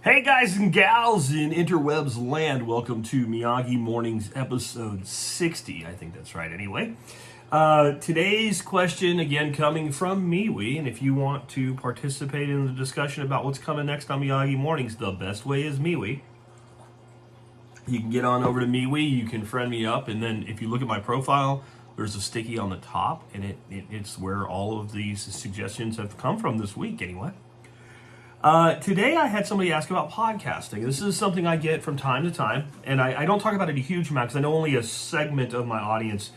Hey guys and gals in interwebs land, welcome to Miyagi Mornings episode 60. I think that's right anyway. Today's question, again, coming from MeWe, and if you want to participate in the discussion about what's coming next on Miyagi Mornings, the best way is MeWe. You can get on over to MeWe, you can friend me up, and then if you look at my profile, there's a sticky on the top, and it's where all of these suggestions have come from this week anyway. Today I had somebody ask about podcasting. This is something I get from time to time, and I don't talk about it a huge amount because I know only a segment of my audience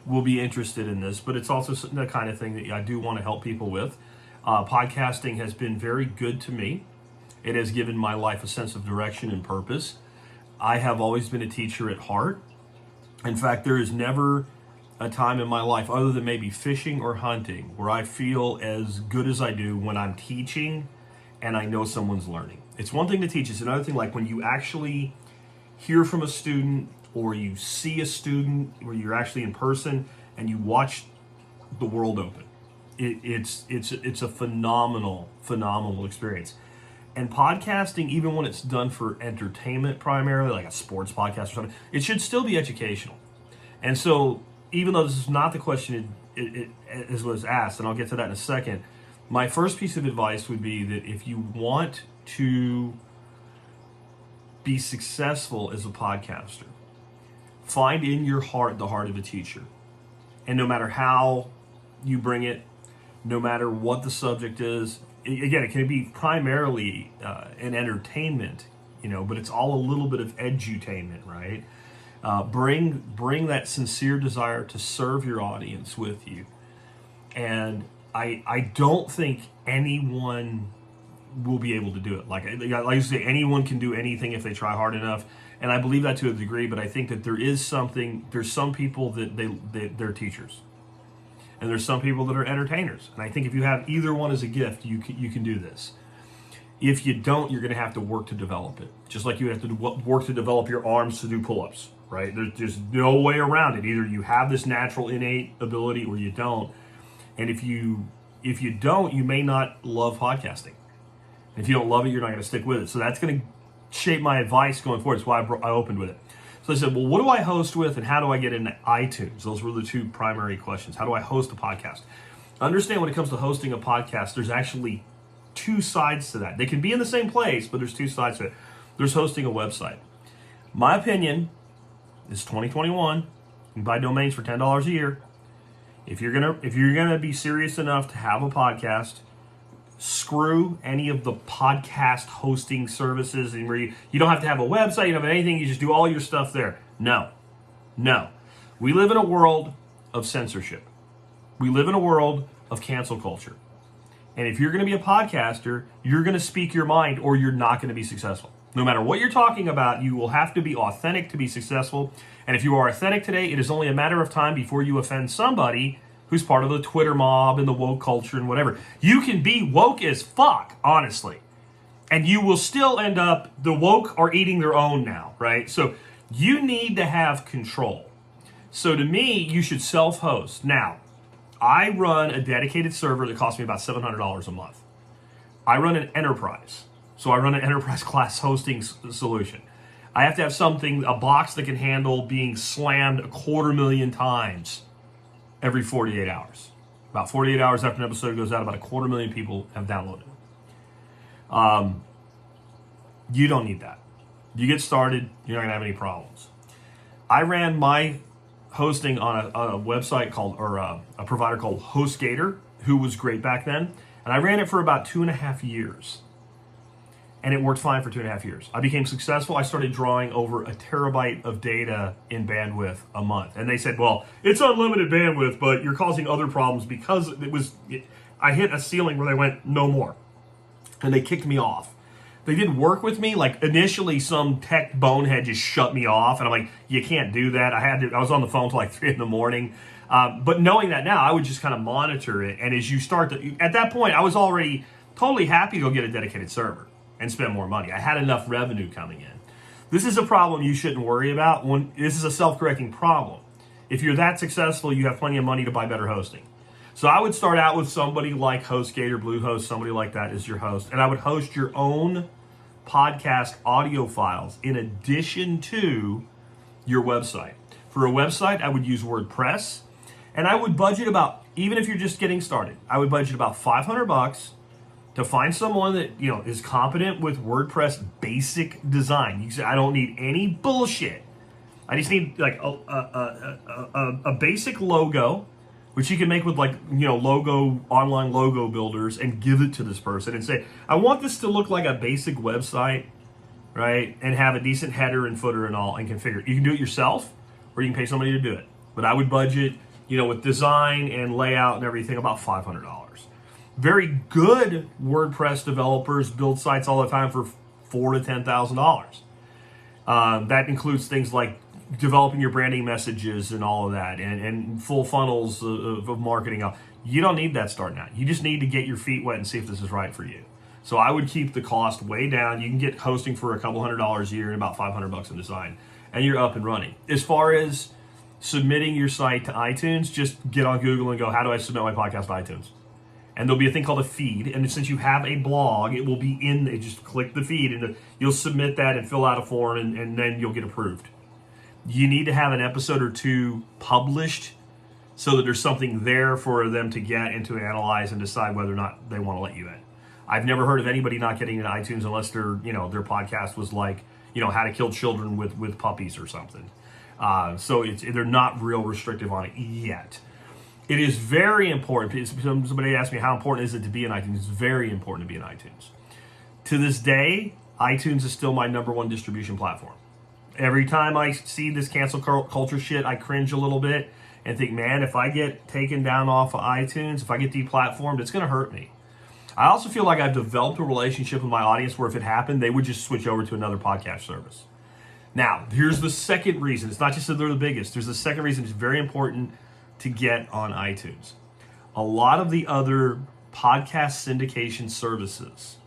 will be interested in this, but it's also the kind of thing that I do want to help people with. Podcasting has been very good to me. It has given my life a sense of direction and purpose. I have always been a teacher at heart. In fact, there is never a time in my life other than maybe fishing or hunting where I feel as good as I do when I'm teaching and I know someone's learning. It's one thing to teach, it's another thing like when you actually hear from a student or you see a student where you're actually in person and you watch the world open. It's a phenomenal experience. And podcasting, even when it's done for entertainment primarily, like a sports podcast or something, it should still be educational. And so, even though this is not the question it was asked, and I'll get to that in a second, my first piece of advice would be that if you want to be successful as a podcaster, find in your heart the heart of a teacher. And no matter how you bring it, no matter what the subject is, again, it can be primarily an entertainment, but it's all a little bit of edutainment, right? Bring that sincere desire to serve your audience with you. And I don't think anyone will be able to do it. Like I used to say, anyone can do anything if they try hard enough. And I believe that to a degree, but I think that there's some people that they're teachers. And there's some people that are entertainers. And I think if you have either one as a gift, you can do this. If you don't, you're going to have to work to develop it. Just like you have to work to develop your arms to do pull-ups, right? There's no way around it. Either you have this natural innate ability or you don't. And if you don't, you may not love podcasting. If you don't love it, you're not going to stick with it. So that's going to shape my advice going forward. That's why I opened with it. So I said, well, what do I host with and how do I get into iTunes? Those were the two primary questions. How do I host a podcast? Understand when it comes to hosting a podcast, there's actually two sides to that. They can be in the same place, but there's two sides to it. There's hosting a website. My opinion is 2021. You can buy domains for $10 a year. If you're gonna be serious enough to have a podcast, screw any of the podcast hosting services and where you don't have to have a website, you don't have anything, you just do all your stuff there. No. We live in a world of censorship. We live in a world of cancel culture. And if you're gonna be a podcaster, you're gonna speak your mind or you're not gonna be successful. No matter what you're talking about, you will have to be authentic to be successful. And if you are authentic today, it is only a matter of time before you offend somebody who's part of the Twitter mob and the woke culture and whatever. You can be woke as fuck, honestly. And you will still end up, the woke are eating their own now, right? So you need to have control. So to me, you should self-host. Now, I run a dedicated server that costs me about $700 a month. I run an enterprise. So I run an enterprise class hosting solution. I have to have a box that can handle being slammed 250,000 times every 48 hours. About 48 hours after an episode goes out, about 250,000 people have downloaded it. You don't need that. You get started, you're not gonna have any problems. I ran my hosting on a website a provider called HostGator, who was great back then. And I ran it for about 2.5 years. And it worked fine for 2.5 years. I became successful. I started drawing over 1 terabyte of data in bandwidth a month. And they said, well, it's unlimited bandwidth, but you're causing other problems because I hit a ceiling where they went, no more. And they kicked me off. They didn't work with me. Like initially some tech bonehead just shut me off. And I'm like, you can't do that. I was on the phone till like 3 a.m. But knowing that now, I would just kind of monitor it. And as you at that point, I was already totally happy to go get a dedicated server and spend more money. I had enough revenue coming in. This is a problem you shouldn't worry about. This is a self-correcting problem. If you're that successful, you have plenty of money to buy better hosting. So I would start out with somebody like HostGator, Bluehost, somebody like that as your host. And I would host your own podcast audio files in addition to your website. For a website, I would use WordPress, and I would budget about, even if you're just getting started, I would budget about $500 to find someone that is competent with WordPress basic design. You can say, I don't need any bullshit. I just need like a basic logo, which you can make with online logo builders, and give it to this person and say, I want this to look like a basic website, right? And have a decent header and footer and all, and configure it. You can do it yourself, or you can pay somebody to do it. But I would budget, with design and layout and everything, about $500. Very good WordPress developers build sites all the time for $4,000 to $10,000. That includes things like developing your branding messages and all of that, and full funnels of marketing. You don't need that starting out. You just need to get your feet wet and see if this is right for you. So I would keep the cost way down. You can get hosting for a couple $100 a year and about $500 in design, and you're up and running. As far as submitting your site to iTunes, just get on Google and go, how do I submit my podcast to iTunes? And there'll be a thing called a feed. And since you have a blog, it will be in there. Just click the feed, and you'll submit that and fill out a form, and then you'll get approved. You need to have an episode or two published so that there's something there for them to get and to analyze and decide whether or not they want to let you in. I've never heard of anybody not getting into iTunes unless their podcast was like, how to kill children with puppies or something. So they're not real restrictive on it yet. It is very important. Somebody asked me, how important is it to be in iTunes? It's very important to be in iTunes. To this day, iTunes is still my number one distribution platform. Every time I see this cancel culture shit, I cringe a little bit and think, man, if I get taken down off of iTunes, if I get deplatformed, it's going to hurt me. I also feel like I've developed a relationship with my audience where if it happened, they would just switch over to another podcast service. Now, here's the second reason. It's not just that they're the biggest. There's the second reason it's very important to get on iTunes. A lot of the other podcast syndication services,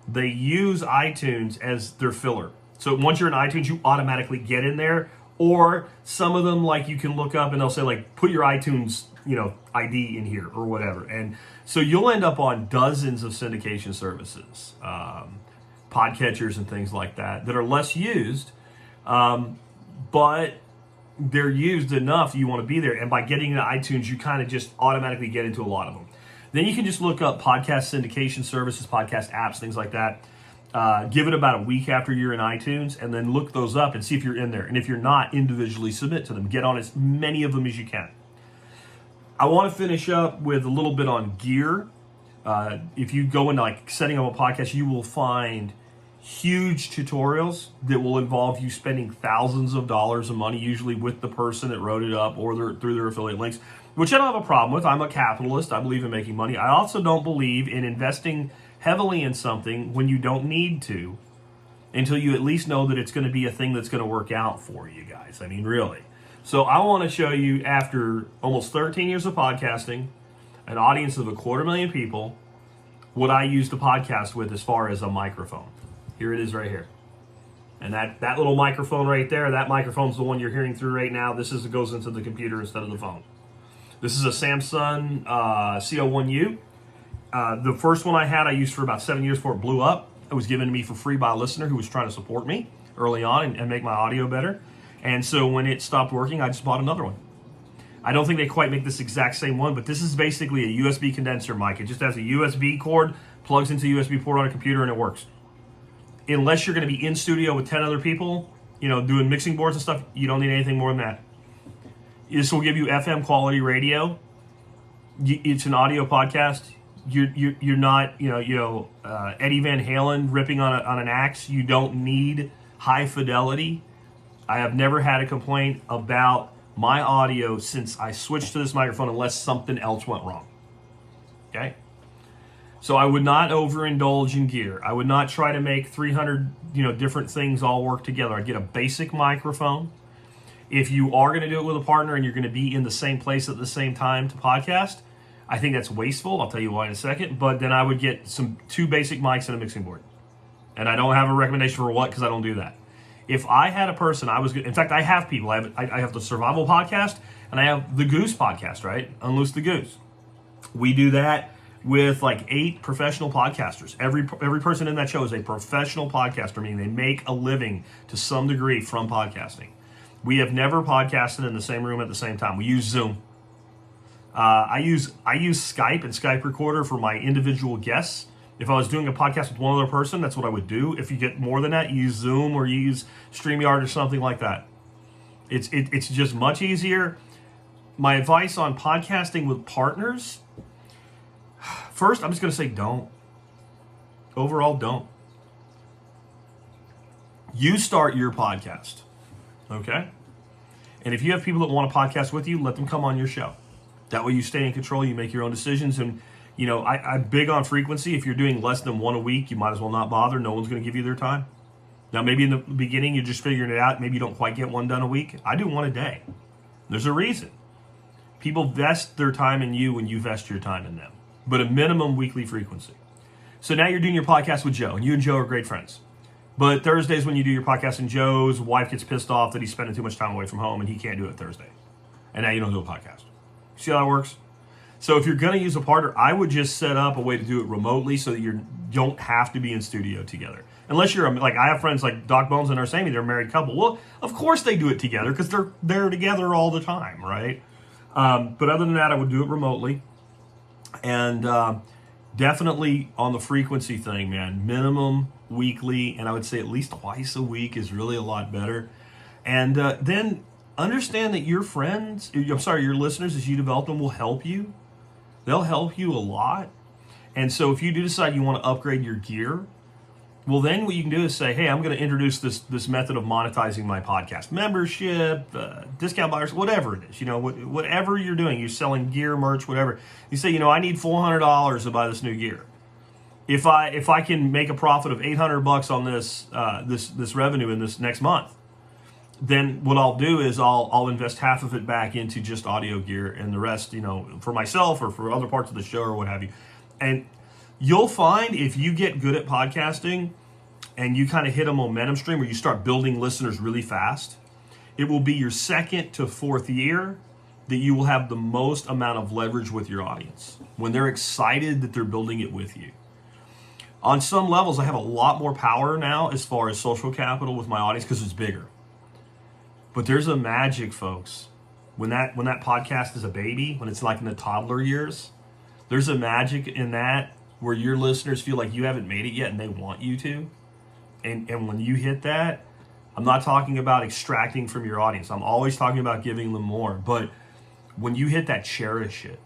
they use iTunes as their filler. So once you're in iTunes, you automatically get in there. Or some of them, like, you can look up and they'll say, like, put your iTunes, ID in here or whatever. And so you'll end up on dozens of syndication services, podcatchers and things like that are less used, but they're used enough you want to be there. And by getting into iTunes, you kind of just automatically get into a lot of them. Then you can just look up podcast syndication services, podcast apps, things like that. Give it about a week after you're in iTunes, and then look those up and see if you're in there. And if you're not, individually submit to them. Get on as many of them as you can. I want to finish up with a little bit on gear. If you go into setting up a podcast, you will find huge tutorials that will involve you spending thousands of dollars of money, usually with the person that wrote it up or through their affiliate links, which I don't have a problem with. I'm a capitalist. I believe in making money. I also don't believe in investing heavily in something when you don't need to, until you at least know that it's going to be a thing that's going to work out for you guys. I mean, really. So I want to show you, after almost 13 years of podcasting, an audience of 250,000 people, what I use to podcast with as far as a microphone. Here it is right here. And that little microphone right there, that microphone's the one you're hearing through right now. This goes into the computer instead of the phone. This is a Samsung CO1U. The first one I had, I used for about 7 years before it blew up. It was given to me for free by a listener who was trying to support me early on and make my audio better. And so when it stopped working, I just bought another one. I don't think they quite make this exact same one, but this is basically a USB condenser mic. It just has a USB cord, plugs into a USB port on a computer, and it works. Unless you're going to be in studio with 10 other people, doing mixing boards and stuff, you don't need anything more than that. This will give you FM quality radio. It's an audio podcast. You're not Eddie Van Halen ripping on an axe. You don't need high fidelity. I have never had a complaint about my audio since I switched to this microphone, unless something else went wrong. Okay? So I would not overindulge in gear. I would not try to make 300 different things all work together. I'd get a basic microphone. If you are going to do it with a partner and you're going to be in the same place at the same time to podcast, I think that's wasteful. I'll tell you why in a second. But then I would get two basic mics and a mixing board. And I don't have a recommendation for what, because I don't do that. If I had a person, in fact, I have people. I have the Survival Podcast, and I have the Goose Podcast, right? Unloose the Goose. We do that. with like 8 professional podcasters. Every person in that show is a professional podcaster, meaning they make a living to some degree from podcasting. We have never podcasted in the same room at the same time. We use Zoom. I use Skype and Skype Recorder for my individual guests. If I was doing a podcast with one other person, that's what I would do. If you get more than that, you use Zoom or you use StreamYard or something like that. It's just much easier. My advice on podcasting with partners, first, I'm just going to say don't. Overall, don't. You start your podcast, okay? And if you have people that want to podcast with you, let them come on your show. That way you stay in control, you make your own decisions. And, you know, I'm big on frequency. If you're doing less than one a week, you might as well not bother. No one's going to give you their time. Now, maybe in the beginning, you're just figuring it out. Maybe you don't quite get one done a week. I do one a day. There's a reason. People vest their time in you when you vest your time in them. But a minimum weekly frequency. So now you're doing your podcast with Joe, and you and Joe are great friends. But Thursdays when you do your podcast, and Joe's wife gets pissed off that he's spending too much time away from home, and he can't do it Thursday. And now you don't do a podcast. See how that works? So if you're going to use a partner, I would just set up a way to do it remotely so that you don't have to be in studio together. Unless you're, like, I have friends like Doc Bones and Arsami, they're a married couple. Well, of course they do it together because they're together all the time, right? But other than that, I would do it remotely. And definitely on the frequency thing, man, minimum weekly, and I would say at least twice a week is really a lot better. And then understand that your listeners, as you develop them, will help you. They'll help you a lot. And so if you do decide you want to upgrade your gear, well, then what you can do is say, hey, I'm going to introduce this method of monetizing my podcast. Membership, discount buyers, whatever it is. You know, whatever you're doing, you're selling gear, merch, whatever. You say, you know, I need $400 to buy this new gear. If I can make a profit of $800 on this revenue in this next month, then what I'll do is I'll invest half of it back into just audio gear, and the rest, you know, for myself or for other parts of the show or what have you. And you'll find if you get good at podcasting and you kind of hit a momentum stream where you start building listeners really fast, it will be your second to fourth year that you will have the most amount of leverage with your audience when they're excited that they're building it with you. On some levels, I have a lot more power now as far as social capital with my audience because it's bigger. But there's a magic, folks. When that podcast is a baby, when it's like in the toddler years, there's a magic in that where your listeners feel like you haven't made it yet and they want you to. And when you hit that, I'm not talking about extracting from your audience. I'm always talking about giving them more. But when you hit that, cherish it.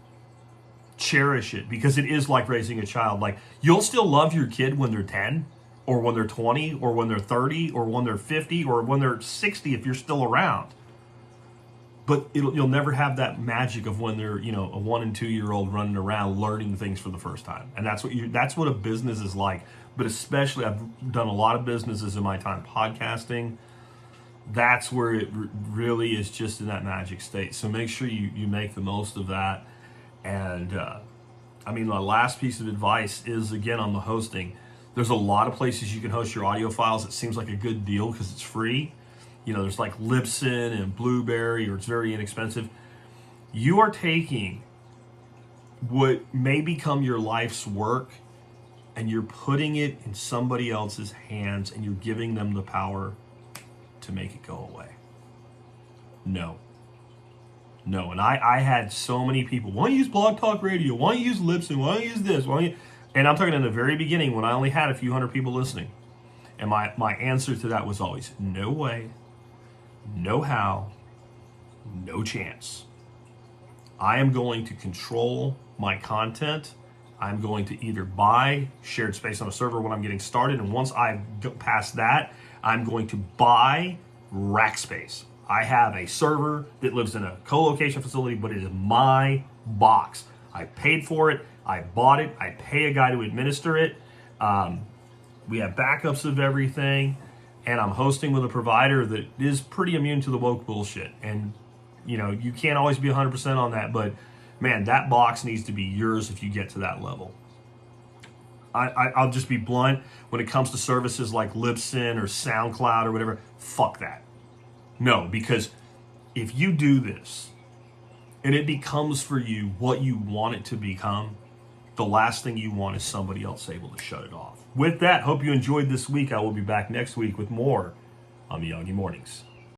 Cherish it, because it is like raising a child. Like, you'll still love your kid when they're 10 or when they're 20 or when they're 30 or when they're 50 or when they're 60 if you're still around. But you'll never have that magic of when they're, you know, a 1 and 2 year old running around learning things for the first time. And that's what a business is like. But especially, I've done a lot of businesses in my time podcasting. That's where it really is just in that magic state. So make sure you make the most of that. And I mean, my last piece of advice is, again, on the hosting. There's a lot of places you can host your audio files. It seems like a good deal because it's free. You know, there's like Libsyn and Blueberry, or it's very inexpensive. You are taking what may become your life's work and you're putting it in somebody else's hands and you're giving them the power to make it go away. No. And I had so many people, why don't you use Blog Talk Radio? Why don't you use Libsyn? Why don't you use this? And I'm talking in the very beginning when I only had a few hundred people listening. And my answer to that was always, no way, no how, no chance. I am going to control my content. I'm going to either buy shared space on a server when I'm getting started, and once I go past that, I'm going to buy rack space. I have a server that lives in a co-location facility, but it is my box. I paid for it. I bought it. I pay a guy to administer it. We have backups of everything, and I'm hosting with a provider that is pretty immune to the woke bullshit. And, you know, you can't always be 100% on that, but man, that box needs to be yours if you get to that level. I'll just be blunt. When it comes to services like Libsyn or SoundCloud or whatever, fuck that. No, because if you do this and it becomes for you what you want it to become, the last thing you want is somebody else able to shut it off. With that, hope you enjoyed this week. I will be back next week with more on Miyagi Mornings.